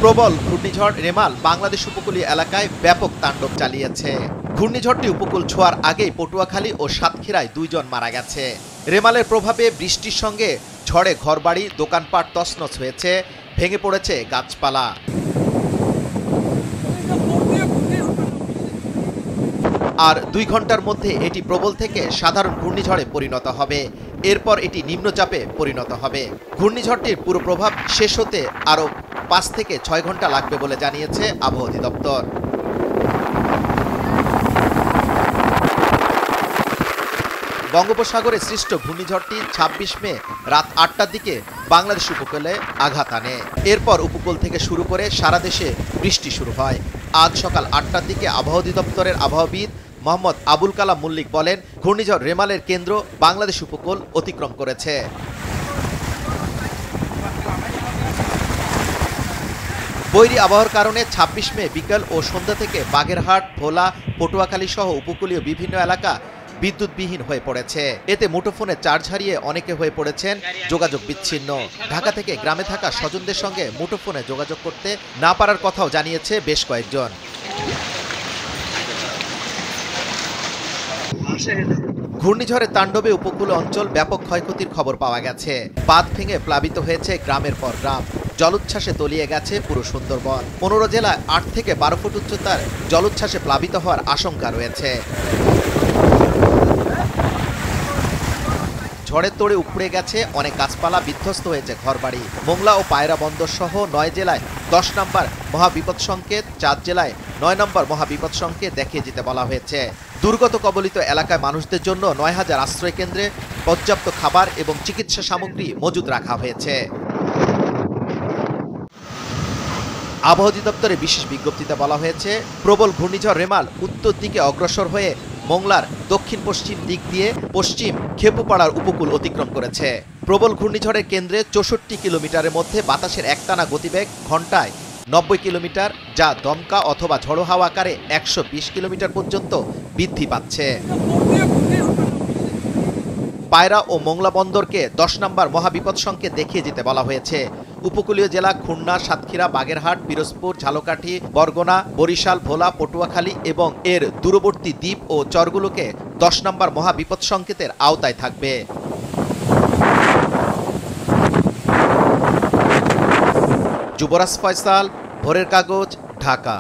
প্রবল ঘূর্ণিঝড় রেমাল বাংলাদেশ উপকূলীয় এলাকায় ব্যাপক তাণ্ডব চালিয়েছে। ঘূর্ণিঝড়টি উপকূল ছোঁয়ার আগেই পটুয়াখালী ও সাতক্ষীরায় 2 জন মারা গেছে। রেমালের প্রভাবে বৃষ্টির সঙ্গে ঝড়ে ঘরবাড়ি, দোকানপাট তছনছ হয়েছে, ভেঙে পড়েছে গাছপালা। আর 2 ঘন্টার মধ্যে এটি প্রবল থেকে সাধারণ ঘূর্ণিঝড়ে পরিণত হবে। এরপর এটি নিম্নচাপে পরিণত হবে। ঘূর্ণিঝড়টির পুরো প্রভাব শেষ হতে আরও 5 থেকে 6 ঘন্টা লাগবে বলে জানিয়েছে আবহাওয়া অধিদপ্তর। বঙ্গোপসাগরে সৃষ্ট ঘূর্ণিঝড়টি 26 মে রাত 8টার দিকে বাংলাদেশ উপকূলে আঘাত আনে। এরপর উপকূল থেকে শুরু করে সারা দেশে বৃষ্টি শুরু হয়। আজ সকাল 8টার দিকে আবহাওয়া অধিদপ্তরের আবহাওয়াবিদ মোহাম্মদ আবুল কালাম মল্লিক বলেন, ঘূর্ণিঝড় রেমালের কেন্দ্র বাংলাদেশ উপকূল অতিক্রম করেছে। বৈরী আবহাওয়ার কারণে 26 মে বিকেল ও সন্ধ্যা থেকে বাগেরহাট, ভোলা, পটুয়াখালী সহ উপকূলীয় বিভিন্ন এলাকা বিদ্যুৎবিহীন হয়ে পড়েছে। এতে মুঠোফোনে চার্জ হারিয়ে অনেকে হয়ে পড়েছেন যোগাযোগ বিচ্ছিন্ন। ঢাকা থেকে গ্রামে থাকা স্বজনদের সঙ্গে মুঠোফোনে যোগাযোগ করতে না পারার কথাও জানিয়েছে বেশ কয়েকজন। ঘূর্ণিঝড়ের তাণ্ডবে উপকূল অঞ্চল ব্যাপক ক্ষয়ক্ষতির খবর পাওয়া গেছে। বাঁধ ভেঙে প্লাবিত হয়েছে গ্রামের পর গ্রাম। জলোচ্ছ্বাসে তলিয়ে গেছে পুরো সুন্দরবন। 15 জেলায় 8 থেকে 12 ফুট উচ্চতার জলোচ্ছ্বাসে প্লাবিত হওয়ার আশঙ্কা রয়েছে। ঝড়ের তোড়ে উপড়ে গেছে অনেক গাছপালা, বিধ্বস্ত হয়েছে ঘরবাড়ি। মোংলা ও পায়রা বন্দর সহ 9 জেলায় 10 নম্বর মহাবিপদ সংকেত, 4 জেলায় 9 নম্বর মহাবিপদ সংকেত দেখিয়ে যেতে বলা হয়েছে। দুর্গত কবলিত এলাকায় মানুষদের জন্য 9000 আশ্রয় কেন্দ্রে পর্যাপ্ত খাবার এবং চিকিৎসা সামগ্রী মজুদ রাখা হয়েছে। আবহাওয়া অধিদপ্তরের বিশেষ বিজ্ঞপ্তিতে বলা হয়েছে, প্রবল ঘূর্ণিঝড় রেমাল উত্তর দিকে অগ্রসর হয়ে মোংলার দক্ষিণ পশ্চিম দিক দিয়ে পশ্চিম খেপুপাড়ার উপকূল অতিক্রম করেছে। প্রবল ঘূর্ণিঝড়ের কেন্দ্রে 64 কিলোমিটারের মধ্যে বাতাসের একটানা গতিবেগ ঘন্টায় 90 কিলোমিটার, যা দমকা অথবা ঝড়ো হাওয়া আকারে 120 কিলোমিটার পর্যন্ত বৃদ্ধি পাচ্ছে। পায়রা ও মোংলা বন্দরকে 10 নম্বর মহাবিপদ সংকেত দেখিয়ে যেতে বলা হয়েছে। উপকূলীয় জেলা খুলনা, সাতক্ষীরা, বাগেরহাট, পিরোজপুর, ঝালকাঠি, বরগুনা, বরিশাল, ভোলা, পটুয়াখালী এবং এর দূরবর্তী দ্বীপ ও চরগুলোকে 10 নম্বর মহাবিপদ সংকেতের আওতায় থাকবে। যুবরাজ ফয়সাল, ভোরের কাগজ, ঢাকা।